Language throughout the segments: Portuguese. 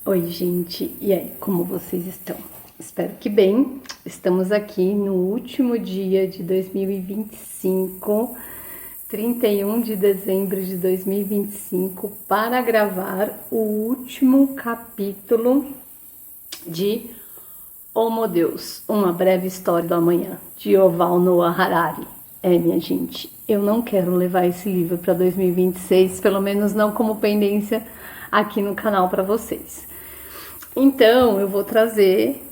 Oi, gente, e aí, como vocês estão? Espero que bem. Estamos aqui no último dia de 2025, 31 de dezembro de 2025, para gravar o último capítulo de Homo Deus, uma breve história do amanhã, de Yuval Noah Harari. Minha gente, eu não quero levar esse livro para 2026, pelo menos não como pendência aqui no canal para vocês. Então, eu vou trazer,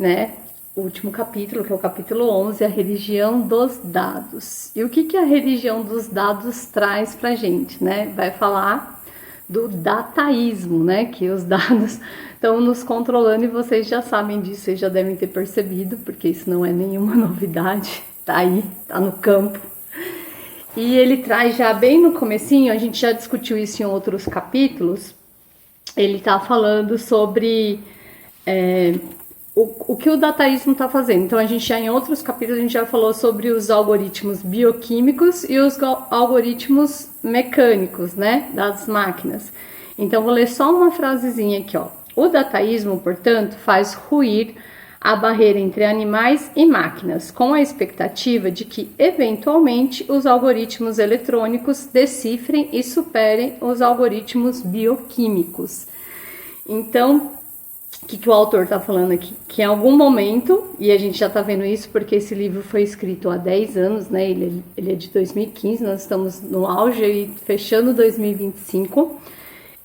o último capítulo, que é o capítulo 11, a religião dos dados. E o que a religião dos dados traz pra gente, Vai falar do dataísmo, que os dados estão nos controlando e vocês já sabem disso, vocês já devem ter percebido, porque isso não é nenhuma novidade, tá aí, tá no campo. E ele traz já bem no comecinho, a gente já discutiu isso em outros capítulos, ele tá falando sobre o que o dataísmo está fazendo. Então, a gente já em outros capítulos, a gente já falou sobre os algoritmos bioquímicos e os algoritmos mecânicos, das máquinas. Então, vou ler só uma frasezinha aqui, ó. O dataísmo, portanto, faz ruir a barreira entre animais e máquinas, com a expectativa de que, eventualmente, os algoritmos eletrônicos decifrem e superem os algoritmos bioquímicos. Então, o que o autor está falando aqui? Que em algum momento, e a gente já está vendo isso porque esse livro foi escrito há 10 anos, ele é de 2015, nós estamos no auge e fechando 2025,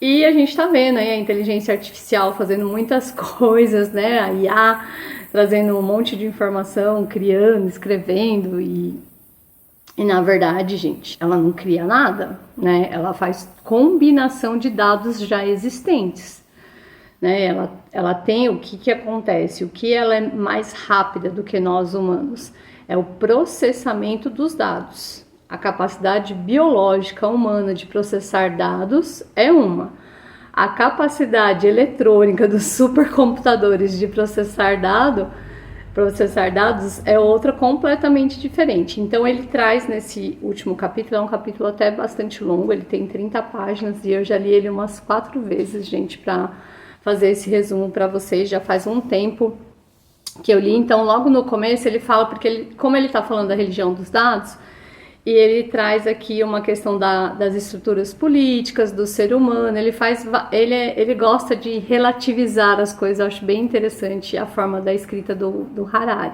e a gente está vendo aí a inteligência artificial fazendo muitas coisas, a IA trazendo um monte de informação, criando, escrevendo, e na verdade, gente, ela não cria nada, ela faz combinação de dados já existentes. Ela tem o que acontece, o que ela é mais rápida do que nós humanos, é o processamento dos dados. A capacidade biológica humana de processar dados é uma. A capacidade eletrônica dos supercomputadores de processar dados é outra completamente diferente. Então ele traz nesse último capítulo, é um capítulo até bastante longo, ele tem 30 páginas e eu já li ele umas 4 vezes, gente, para fazer esse resumo para vocês. Já faz um tempo que eu li, então logo no começo ele fala, porque como ele está falando da religião dos dados, e ele traz aqui uma questão das estruturas políticas, do ser humano, ele gosta de relativizar as coisas, eu acho bem interessante a forma da escrita do Harari.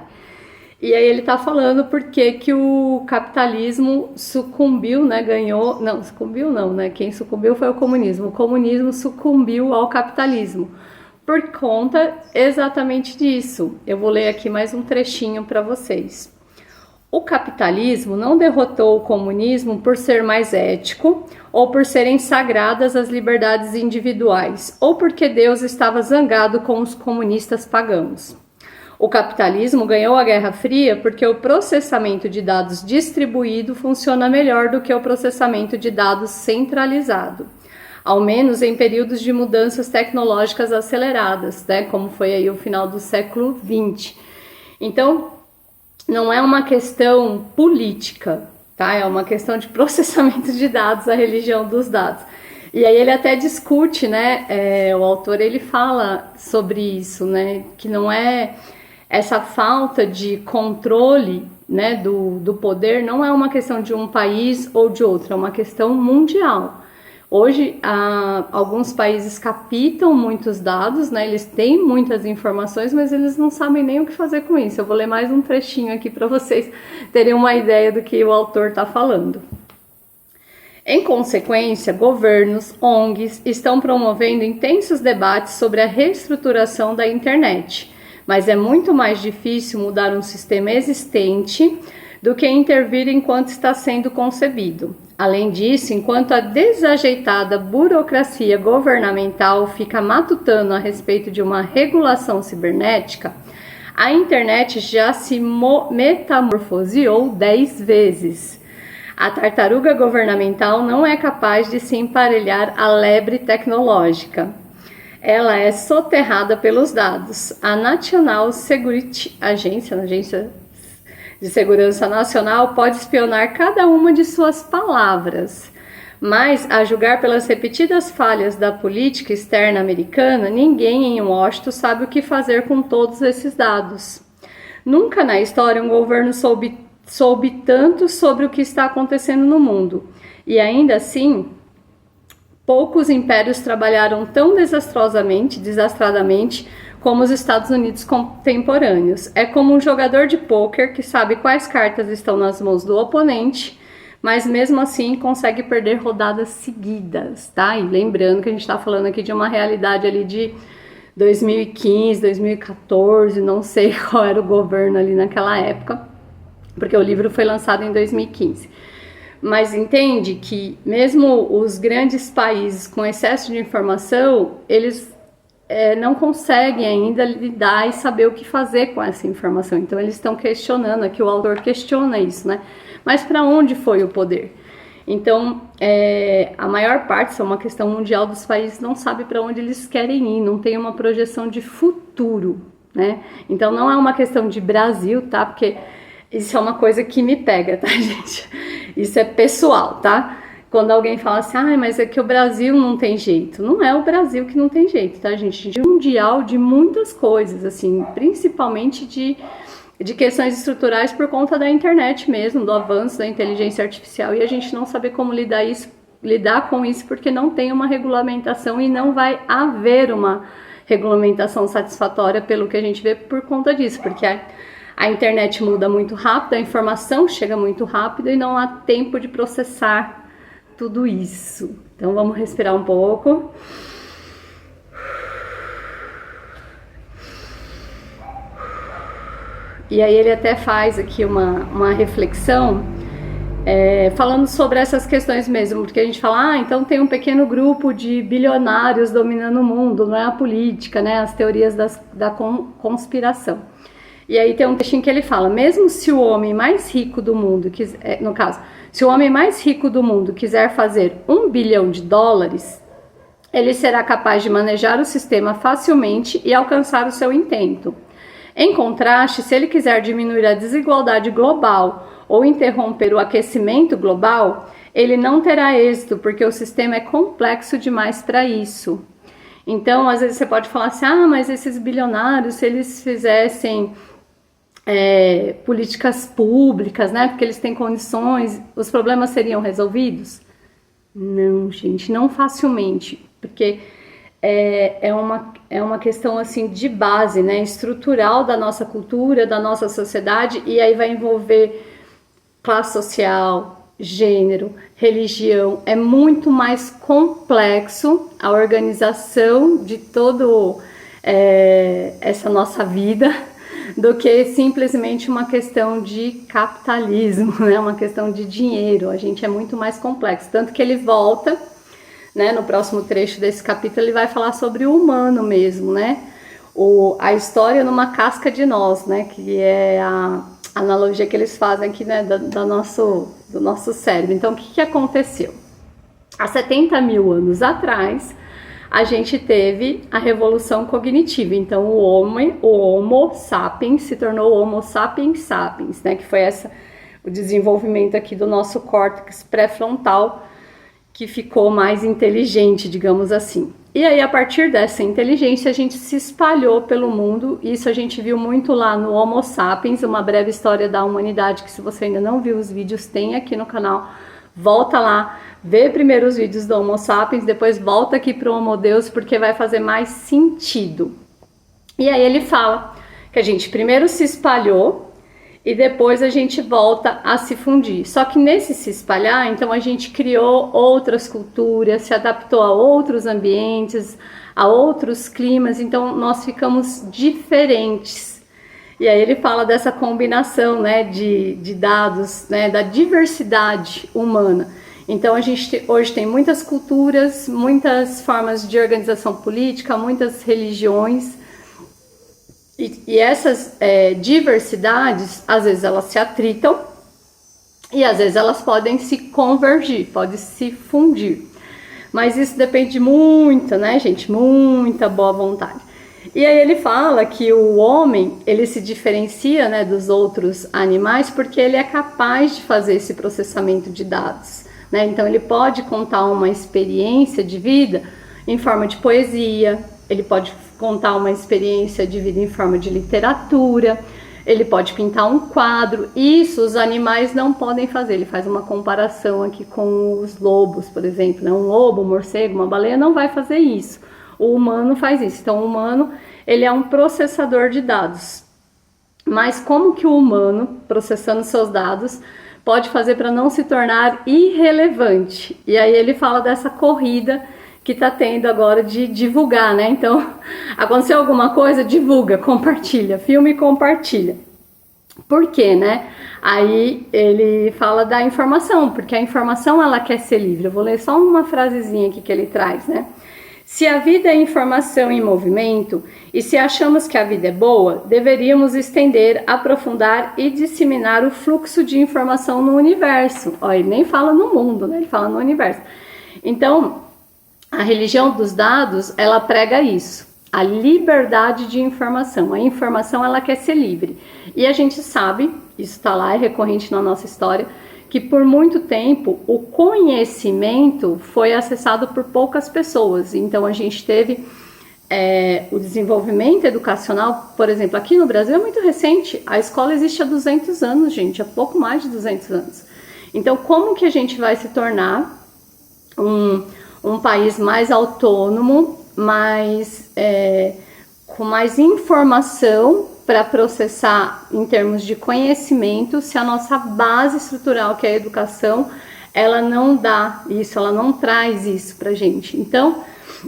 E aí ele tá falando porque que o capitalismo sucumbiu, quem sucumbiu foi o comunismo sucumbiu ao capitalismo, por conta exatamente disso. Eu vou ler aqui mais um trechinho para vocês. O capitalismo não derrotou o comunismo por ser mais ético, ou por serem sagradas as liberdades individuais, ou porque Deus estava zangado com os comunistas pagãos. O capitalismo ganhou a Guerra Fria porque o processamento de dados distribuído funciona melhor do que o processamento de dados centralizado, ao menos em períodos de mudanças tecnológicas aceleradas, como foi aí o final do século XX. Então, não é uma questão política, é uma questão de processamento de dados, a religião dos dados. E aí ele até discute, o autor ele fala sobre isso, que não é essa falta de controle, do poder, não é uma questão de um país ou de outro, é uma questão mundial. Hoje, alguns países captam muitos dados, eles têm muitas informações, mas eles não sabem nem o que fazer com isso. Eu vou ler mais um trechinho aqui para vocês terem uma ideia do que o autor está falando. Em consequência, governos, ONGs estão promovendo intensos debates sobre a reestruturação da internet, mas é muito mais difícil mudar um sistema existente do que intervir enquanto está sendo concebido. Além disso, enquanto a desajeitada burocracia governamental fica matutando a respeito de uma regulação cibernética, a internet já se metamorfoseou 10 vezes. A tartaruga governamental não é capaz de se emparelhar à lebre tecnológica. Ela é soterrada pelos dados. A National Security Agência de Segurança Nacional pode espionar cada uma de suas palavras. Mas, a julgar pelas repetidas falhas da política externa americana, ninguém em Washington sabe o que fazer com todos esses dados. Nunca na história um governo soube tanto sobre o que está acontecendo no mundo. E ainda assim, poucos impérios trabalharam tão desastradamente como os Estados Unidos contemporâneos. É como um jogador de pôquer que sabe quais cartas estão nas mãos do oponente, mas mesmo assim consegue perder rodadas seguidas, tá? E lembrando que a gente está falando aqui de uma realidade ali de 2015, 2014, não sei qual era o governo ali naquela época, porque o livro foi lançado em 2015. Mas entende que mesmo os grandes países com excesso de informação, eles não conseguem ainda lidar e saber o que fazer com essa informação. Então eles estão questionando, aqui o autor questiona isso, né? Mas para onde foi o poder? Então, a maior parte, isso é uma questão mundial, dos países não sabe para onde eles querem ir, não tem uma projeção de futuro, né? Então não é uma questão de Brasil, tá? Porque isso é uma coisa que me pega, tá, gente? Isso é pessoal, tá? Quando alguém fala assim, mas é que o Brasil não tem jeito. Não é o Brasil que não tem jeito, tá, gente? De mundial de muitas coisas, assim, principalmente de questões estruturais por conta da internet mesmo, do avanço da inteligência artificial, e a gente não saber como lidar com isso, porque não tem uma regulamentação e não vai haver uma regulamentação satisfatória pelo que a gente vê por conta disso, porque a internet muda muito rápido, a informação chega muito rápido e não há tempo de processar tudo isso. Então vamos respirar um pouco. E aí ele até faz aqui uma reflexão falando sobre essas questões mesmo, porque a gente fala, então tem um pequeno grupo de bilionários dominando o mundo, não é a política, né, as teorias da conspiração. E aí tem um textinho que ele fala, mesmo se o homem mais rico do mundo, no caso, se o homem mais rico do mundo quiser fazer $1 bilhão, ele será capaz de manejar o sistema facilmente e alcançar o seu intento. Em contraste, se ele quiser diminuir a desigualdade global ou interromper o aquecimento global, ele não terá êxito, porque o sistema é complexo demais para isso. Então, às vezes você pode falar assim, mas esses bilionários, se eles fizessem políticas públicas, né, porque eles têm condições, os problemas seriam resolvidos? Não, gente, não facilmente, porque é uma questão assim de base, né, estrutural da nossa cultura, da nossa sociedade, e aí vai envolver classe social, gênero, religião. É muito mais complexo a organização de todo essa nossa vida do que simplesmente uma questão de capitalismo, né, uma questão de dinheiro. A gente é muito mais complexo, tanto que ele volta, né, no próximo trecho desse capítulo ele vai falar sobre o humano mesmo, né, a história numa casca de nós, né, que é a analogia que eles fazem aqui, né, do nosso cérebro. Então, o que aconteceu? Há 70 mil anos atrás, a gente teve a revolução cognitiva. Então, o Homo sapiens se tornou Homo sapiens sapiens, né, que foi o desenvolvimento aqui do nosso córtex pré-frontal, que ficou mais inteligente, digamos assim. E aí, a partir dessa inteligência, a gente se espalhou pelo mundo. Isso a gente viu muito lá no Homo sapiens, uma breve história da humanidade, que se você ainda não viu os vídeos, tem aqui no canal. Volta lá, vê primeiro os vídeos do Homo sapiens, depois volta aqui para o Homo Deus, porque vai fazer mais sentido. E aí ele fala que a gente primeiro se espalhou, e depois a gente volta a se fundir. Só que nesse se espalhar, então a gente criou outras culturas, se adaptou a outros ambientes, a outros climas, então nós ficamos diferentes. E aí ele fala dessa combinação, né, de dados, né, da diversidade humana. Então a gente hoje tem muitas culturas, muitas formas de organização política, muitas religiões, e essas diversidades, às vezes elas se atritam e às vezes elas podem se convergir, podem se fundir. Mas isso depende de muita, né, gente? Muita boa vontade. E aí ele fala que o homem, ele se diferencia, né, dos outros animais porque ele é capaz de fazer esse processamento de dados, né? Então ele pode contar uma experiência de vida em forma de poesia, ele pode contar uma experiência de vida em forma de literatura, ele pode pintar um quadro. Isso os animais não podem fazer. Ele faz uma comparação aqui com os lobos, por exemplo, né? Um lobo, um morcego, uma baleia não vai fazer isso. O humano faz isso. Então o humano, ele é um processador de dados. Mas como que o humano, processando seus dados, pode fazer para não se tornar irrelevante? E aí ele fala dessa corrida que está tendo agora de divulgar, né? Então, aconteceu alguma coisa, divulga, compartilha, filme e compartilha. Por quê, né? Aí ele fala da informação, porque a informação ela quer ser livre. Eu vou ler só uma frasezinha aqui que ele traz, né? Se a vida é informação em movimento, e se achamos que a vida é boa, deveríamos estender, aprofundar e disseminar o fluxo de informação no universo. Ó, ele nem fala no mundo, né? Ele fala no universo. Então, a religião dos dados, ela prega isso, a liberdade de informação. A informação, ela quer ser livre. E a gente sabe, isso está lá, é recorrente na nossa história, que por muito tempo o conhecimento foi acessado por poucas pessoas. Então a gente teve o desenvolvimento educacional, por exemplo, aqui no Brasil é muito recente. A escola existe há 200 anos, gente, há pouco mais de 200 anos. Então como que a gente vai se tornar um país mais autônomo, com mais informação para processar em termos de conhecimento, se a nossa base estrutural, que é a educação, ela não dá isso, ela não traz isso para a gente. Então,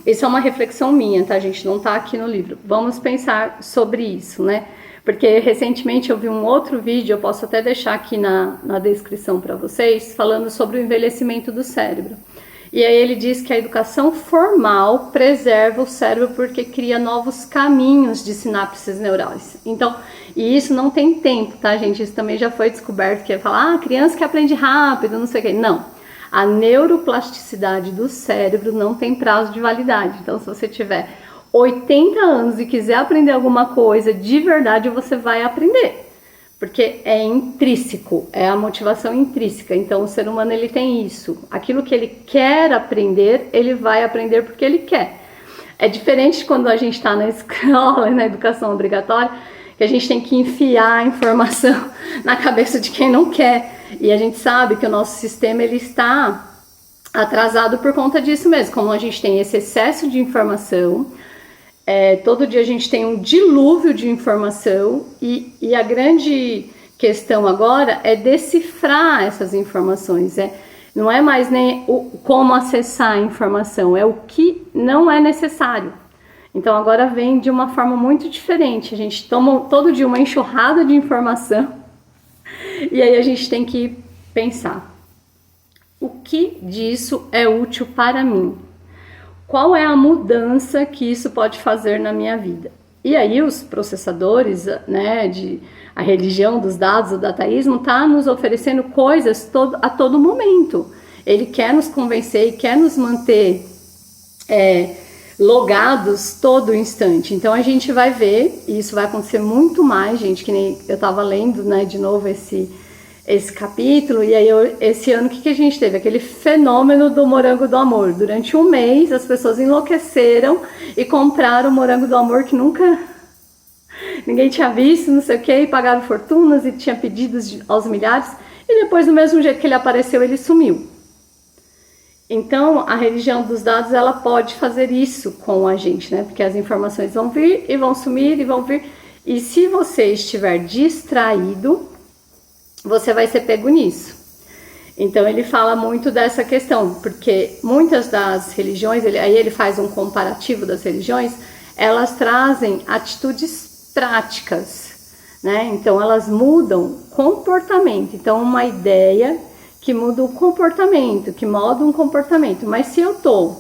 isso é uma reflexão minha, tá, gente? Não tá aqui no livro. Vamos pensar sobre isso, né? Porque recentemente eu vi um outro vídeo, eu posso até deixar aqui na descrição para vocês, falando sobre o envelhecimento do cérebro. E aí ele diz que a educação formal preserva o cérebro porque cria novos caminhos de sinapses neurais. Então, e isso não tem tempo, tá, gente? Isso também já foi descoberto, que é falar, criança que aprende rápido, não sei o quê. Não. A neuroplasticidade do cérebro não tem prazo de validade. Então, se você tiver 80 anos e quiser aprender alguma coisa, de verdade você vai aprender. Porque é intrínseco, é a motivação intrínseca. Então o ser humano ele tem isso. Aquilo que ele quer aprender, ele vai aprender porque ele quer. É diferente de quando a gente está na escola, na educação obrigatória, que a gente tem que enfiar a informação na cabeça de quem não quer. E a gente sabe que o nosso sistema ele está atrasado por conta disso mesmo. Como a gente tem esse excesso de informação, todo dia a gente tem um dilúvio de informação e a grande questão agora é decifrar essas informações. Não é mais nem como acessar a informação, é o que não é necessário. Então agora vem de uma forma muito diferente. A gente toma todo dia uma enxurrada de informação e aí a gente tem que pensar: o que disso é útil para mim? Qual é a mudança que isso pode fazer na minha vida? E aí os processadores, né, a religião dos dados, o dataísmo, está nos oferecendo coisas a todo momento. Ele quer nos convencer e quer nos manter logados todo instante. Então a gente vai ver, e isso vai acontecer muito mais, gente, que nem eu estava lendo, né, de novo esse capítulo, e aí esse ano o que a gente teve? Aquele fenômeno do morango do amor. Durante um mês as pessoas enlouqueceram e compraram o morango do amor que nunca ninguém tinha visto, não sei o que, e pagaram fortunas e tinha pedidos aos milhares, e depois do mesmo jeito que ele apareceu, ele sumiu. Então a religião dos dados ela pode fazer isso com a gente, né? Porque as informações vão vir e vão sumir e vão vir, e se você estiver distraído, você vai ser pego nisso. Então ele fala muito dessa questão, porque muitas das religiões, aí ele faz um comparativo das religiões, elas trazem atitudes práticas, né? Então elas mudam comportamento. Então uma ideia que muda o comportamento, que molda um comportamento. Mas se eu tô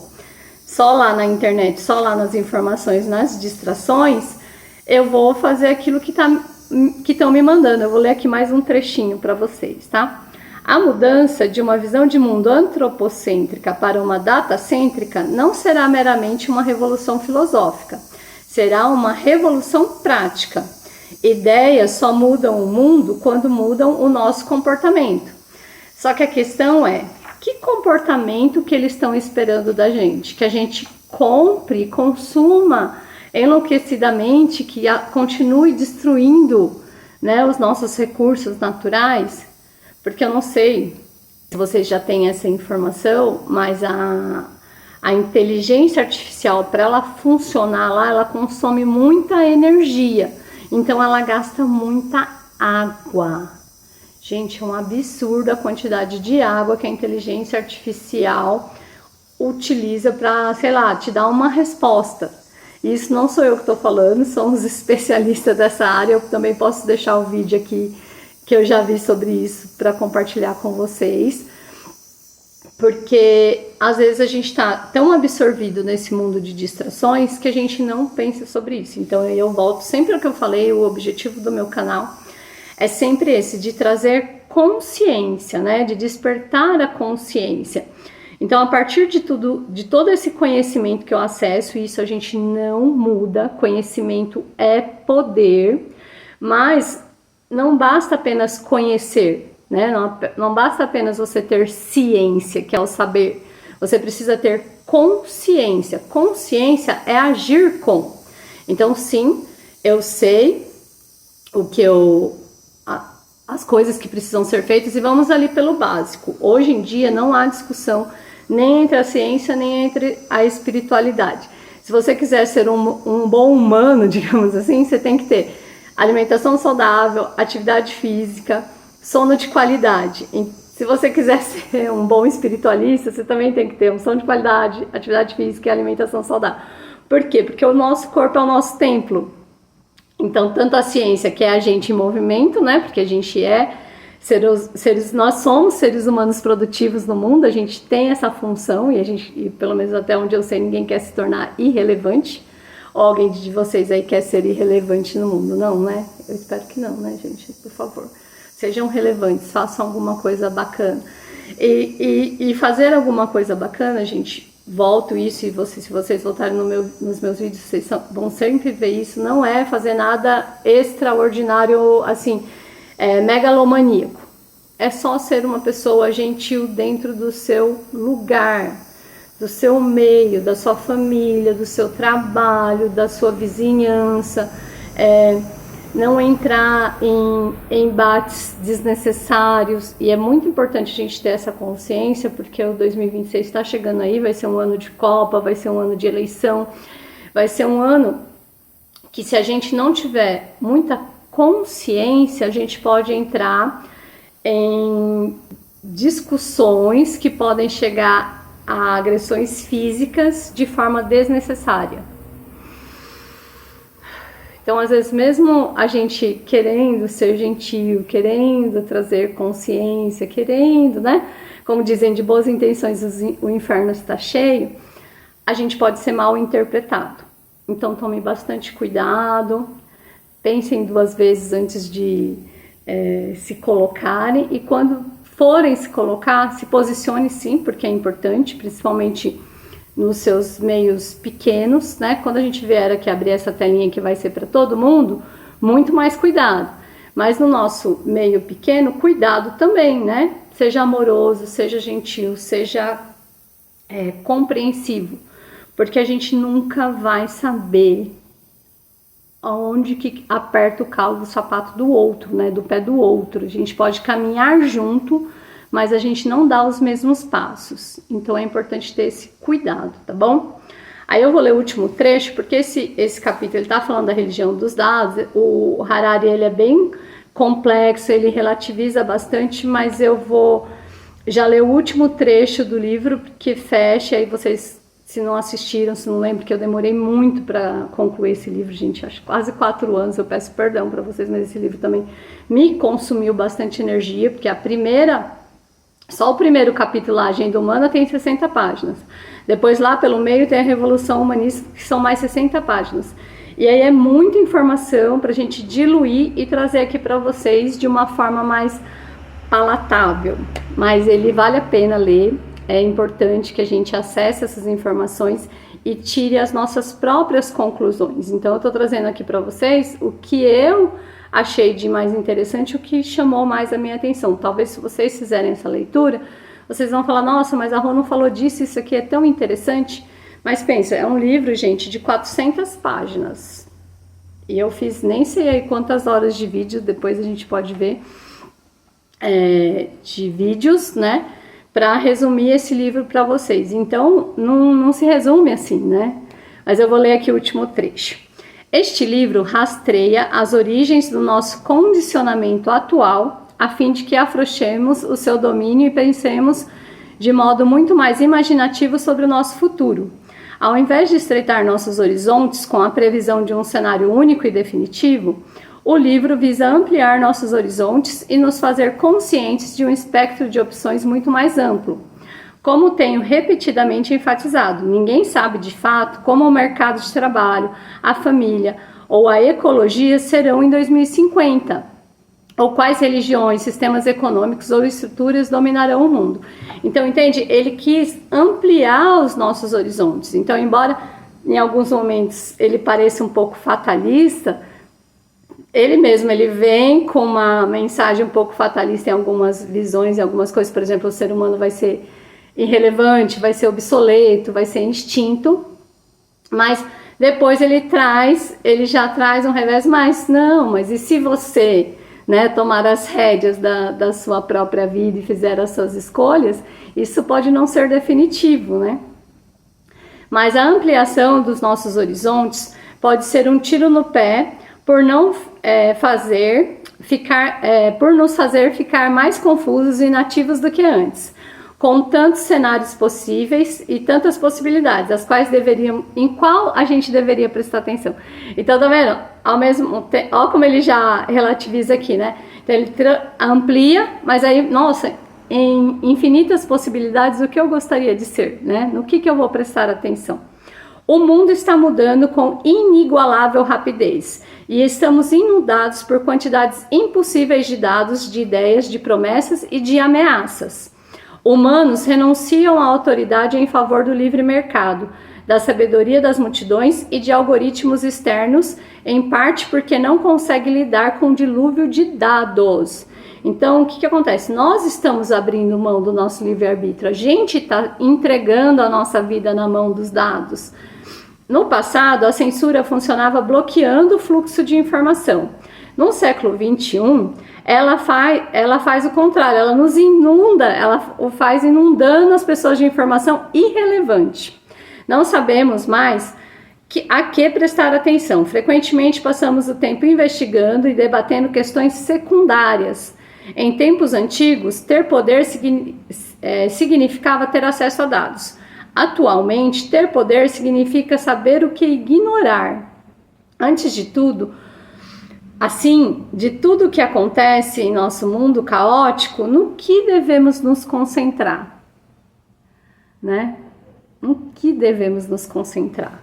só lá na internet, só lá nas informações, nas distrações, eu vou fazer aquilo que estão me mandando. Eu vou ler aqui mais um trechinho para vocês, tá? A mudança de uma visão de mundo antropocêntrica para uma datacêntrica não será meramente uma revolução filosófica, será uma revolução prática. Ideias só mudam o mundo quando mudam o nosso comportamento. Só que a questão é, Que comportamento que eles estão esperando da gente? Que a gente compre, consuma enlouquecidamente, que continue destruindo, né, os nossos recursos naturais? Porque eu não sei se vocês já têm essa informação, mas a inteligência artificial, para ela funcionar lá, ela consome muita energia, então ela gasta muita água. Gente, é um absurdo a quantidade de água que a inteligência artificial utiliza para, sei lá, te dar uma resposta. Isso não sou eu que estou falando, são os especialistas dessa área. Eu também posso deixar o vídeo aqui que eu já vi sobre isso para compartilhar com vocês. Porque às vezes a gente está tão absorvido nesse mundo de distrações que a gente não pensa sobre isso. Então eu volto sempre ao que eu falei, o objetivo do meu canal é sempre esse, de trazer consciência, né? De despertar a consciência. Então, a partir de todo esse conhecimento que eu acesso, isso a gente não muda, conhecimento é poder, mas não basta apenas conhecer, né? Não basta apenas você ter ciência, que é o saber, você precisa ter consciência. Consciência é agir com. Então, sim, eu sei as coisas que precisam ser feitas e vamos ali pelo básico. Hoje em dia não há discussão nem entre a ciência, nem entre a espiritualidade. Se você quiser ser um bom humano, digamos assim, você tem que ter alimentação saudável, atividade física, sono de qualidade. E se você quiser ser um bom espiritualista, você também tem que ter um sono de qualidade, atividade física e alimentação saudável. Por quê? Porque o nosso corpo é o nosso templo. Então, tanto a ciência, que é a gente em movimento, né? Porque a gente nós somos seres humanos produtivos no mundo, a gente tem essa função e pelo menos até onde eu sei, ninguém quer se tornar irrelevante. Ou alguém de vocês aí quer ser irrelevante no mundo? Não, né? Eu espero que não, né, gente? Por favor, sejam relevantes, façam alguma coisa bacana. E fazer alguma coisa bacana, gente, volto isso, e se vocês voltarem nos meus vídeos, vocês vão sempre ver isso, não é fazer nada extraordinário, assim, megalomaníaco. É só ser uma pessoa gentil dentro do seu lugar, do seu meio, da sua família, do seu trabalho, da sua vizinhança, não entrar em embates desnecessários. E é muito importante a gente ter essa consciência, porque o 2026 está chegando aí, vai ser um ano de Copa, vai ser um ano de eleição, vai ser um ano que, se a gente não tiver muita consciência, a gente pode entrar em discussões que podem chegar a agressões físicas de forma desnecessária. Então, às vezes, mesmo a gente querendo ser gentil, querendo trazer consciência, querendo, né? Como dizem, de boas intenções o inferno está cheio, a gente pode ser mal interpretado. Então, tomem bastante cuidado, pensem 2 vezes antes de se colocarem, e quando forem se colocar, se posicione sim, porque é importante, principalmente nos seus meios pequenos, né? Quando a gente vier aqui abrir essa telinha que vai ser para todo mundo, muito mais cuidado. Mas no nosso meio pequeno, cuidado também, né? Seja amoroso, seja gentil, seja compreensivo, porque a gente nunca vai saber aonde que aperta o calo do sapato do outro, né? Do pé do outro. A gente pode caminhar junto, mas a gente não dá os mesmos passos. Então é importante ter esse cuidado, tá bom? Aí eu vou ler o último trecho, porque esse capítulo ele tá falando da religião dos dados. O Harari, ele é bem complexo, ele relativiza bastante, mas eu vou já ler o último trecho do livro, que fecha. Aí vocês, se não assistiram, se não lembram, que eu demorei muito para concluir esse livro, gente, acho quase 4 anos, eu peço perdão para vocês, mas esse livro também me consumiu bastante energia, porque só o primeiro capítulo, a Agenda Humana, tem 60 páginas. Depois, lá pelo meio, tem a Revolução Humanista, que são mais 60 páginas. E aí é muita informação para a gente diluir e trazer aqui para vocês de uma forma mais palatável. Mas ele vale a pena ler. É importante que a gente acesse essas informações e tire as nossas próprias conclusões. Então, eu estou trazendo aqui para vocês o que eu achei de mais interessante, o que chamou mais a minha atenção. Talvez, se vocês fizerem essa leitura, vocês vão falar, nossa, mas a Rô não falou disso, isso aqui é tão interessante. Mas pensa, é um livro, gente, de 400 páginas. E eu fiz nem sei aí quantas horas de vídeo, depois a gente pode ver, de vídeos, né? Para resumir esse livro para vocês. Então, não se resume assim, né? Mas eu vou ler aqui o último trecho. Este livro rastreia as origens do nosso condicionamento atual, a fim de que afrouxemos o seu domínio e pensemos de modo muito mais imaginativo sobre o nosso futuro. Ao invés de estreitar nossos horizontes com a previsão de um cenário único e definitivo, o livro visa ampliar nossos horizontes e nos fazer conscientes de um espectro de opções muito mais amplo. Como tenho repetidamente enfatizado, ninguém sabe de fato como o mercado de trabalho, a família ou a ecologia serão em 2050. Ou quais religiões, sistemas econômicos ou estruturas dominarão o mundo. Então, entende? Ele quis ampliar os nossos horizontes. Então, embora em alguns momentos ele pareça um pouco fatalista, ele vem com uma mensagem um pouco fatalista em algumas visões, em algumas coisas. Por exemplo, o ser humano vai ser irrelevante, vai ser obsoleto, vai ser extinto. Mas depois ele já traz um revés mais. Não, mas e se você... tomar as rédeas da sua própria vida e fizer as suas escolhas, isso pode não ser definitivo, né? Mas a ampliação dos nossos horizontes pode ser um tiro no pé por por nos fazer ficar mais confusos e inativos do que antes, com tantos cenários possíveis e tantas possibilidades, em qual a gente deveria prestar atenção. Então, tá vendo? Ao mesmo tempo, ó como ele já relativiza aqui, né? Então, ele amplia, mas aí, nossa, em infinitas possibilidades, o que eu gostaria de ser, né? No que eu vou prestar atenção? O mundo está mudando com inigualável rapidez e estamos inundados por quantidades impossíveis de dados, de ideias, de promessas e de ameaças. Humanos renunciam à autoridade em favor do livre mercado, da sabedoria das multidões e de algoritmos externos, em parte porque não conseguem lidar com o dilúvio de dados. Então, o que acontece? Nós estamos abrindo mão do nosso livre-arbítrio, a gente está entregando a nossa vida na mão dos dados. No passado, a censura funcionava bloqueando o fluxo de informação. No século XXI, ela faz o contrário, ela nos inunda, ela o faz inundando as pessoas de informação irrelevante. Não sabemos mais a que prestar atenção. Frequentemente passamos o tempo investigando e debatendo questões secundárias. Em tempos antigos, ter poder significava ter acesso a dados. Atualmente, ter poder significa saber o que ignorar. Antes de tudo, de tudo que acontece em nosso mundo caótico, no que devemos nos concentrar, né? No que devemos nos concentrar?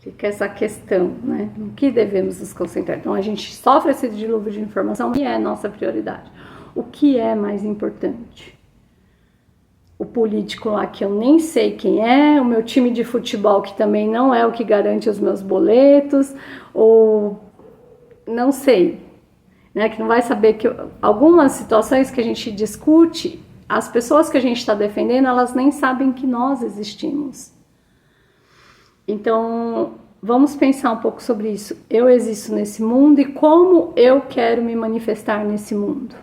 Fica essa questão, né? No que devemos nos concentrar? Então, a gente sofre esse dilúvio de informação, o que é nossa prioridade? O que é mais importante? O político lá que eu nem sei quem é, o meu time de futebol que também não é o que garante os meus boletos, ou não sei, né? Que não vai saber que algumas situações que a gente discute, as pessoas que a gente está defendendo, elas nem sabem que nós existimos. Então, vamos pensar um pouco sobre isso. Eu existo nesse mundo e como eu quero me manifestar nesse mundo.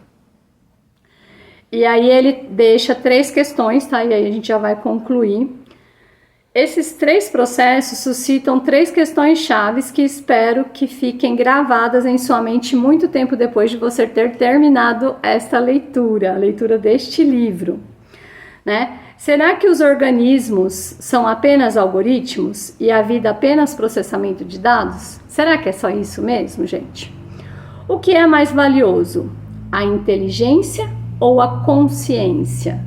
E aí ele deixa 3 questões, tá? E aí a gente já vai concluir. Esses 3 processos suscitam 3 questões chaves que espero que fiquem gravadas em sua mente muito tempo depois de você ter terminado esta leitura, a leitura deste livro, né? Será que os organismos são apenas algoritmos e a vida apenas processamento de dados? Será que é só isso mesmo, gente? O que é mais valioso? A inteligência ou a consciência?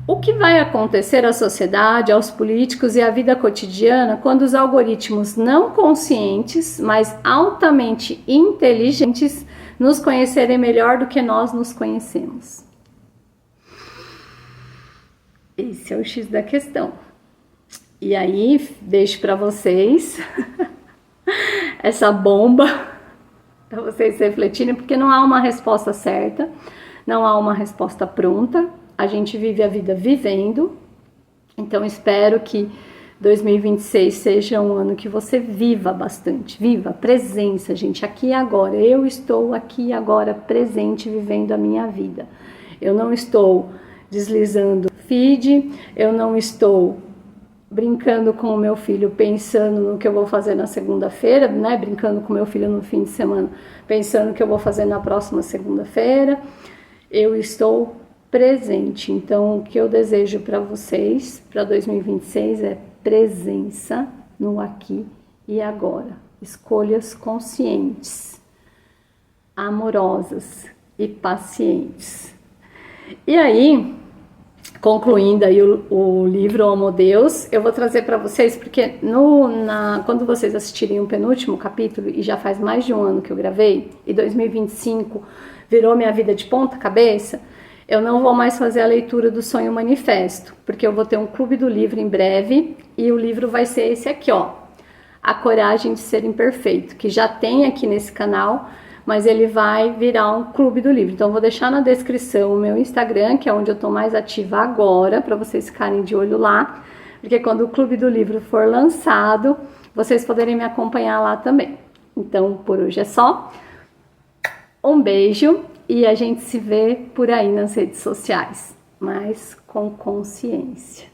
O que vai acontecer à sociedade, aos políticos e à vida cotidiana quando os algoritmos não conscientes, mas altamente inteligentes, nos conhecerem melhor do que nós nos conhecemos? Esse é o X da questão. E aí, deixo para vocês essa bomba para vocês refletirem, porque não há uma resposta certa, não há uma resposta pronta. A gente vive a vida vivendo. Então espero que 2026 seja um ano que você viva bastante, viva a presença, gente, aqui e agora. Eu estou aqui e agora presente, vivendo a minha vida. Eu não estou deslizando feed, eu não estou brincando com o meu filho, pensando no que eu vou fazer na segunda-feira, né? Brincando com o meu filho no fim de semana, pensando no que eu vou fazer na próxima segunda-feira. Eu estou presente. Então, o que eu desejo para vocês, para 2026, é presença no aqui e agora. Escolhas conscientes, amorosas e pacientes. E aí, concluindo aí o livro Amo Deus, eu vou trazer para vocês, porque quando vocês assistirem o penúltimo capítulo, e já faz mais de um ano que eu gravei, e 2025 virou minha vida de ponta cabeça, eu não vou mais fazer a leitura do Sonho Manifesto, porque eu vou ter um clube do livro em breve, e o livro vai ser esse aqui, ó, A Coragem de Ser Imperfeito, que já tem aqui nesse canal, mas ele vai virar um clube do livro. Então, eu vou deixar na descrição o meu Instagram, que é onde eu tô mais ativa agora, para vocês ficarem de olho lá, porque quando o clube do livro for lançado, vocês poderem me acompanhar lá também. Então, por hoje é só. Um beijo e a gente se vê por aí nas redes sociais, mas com consciência.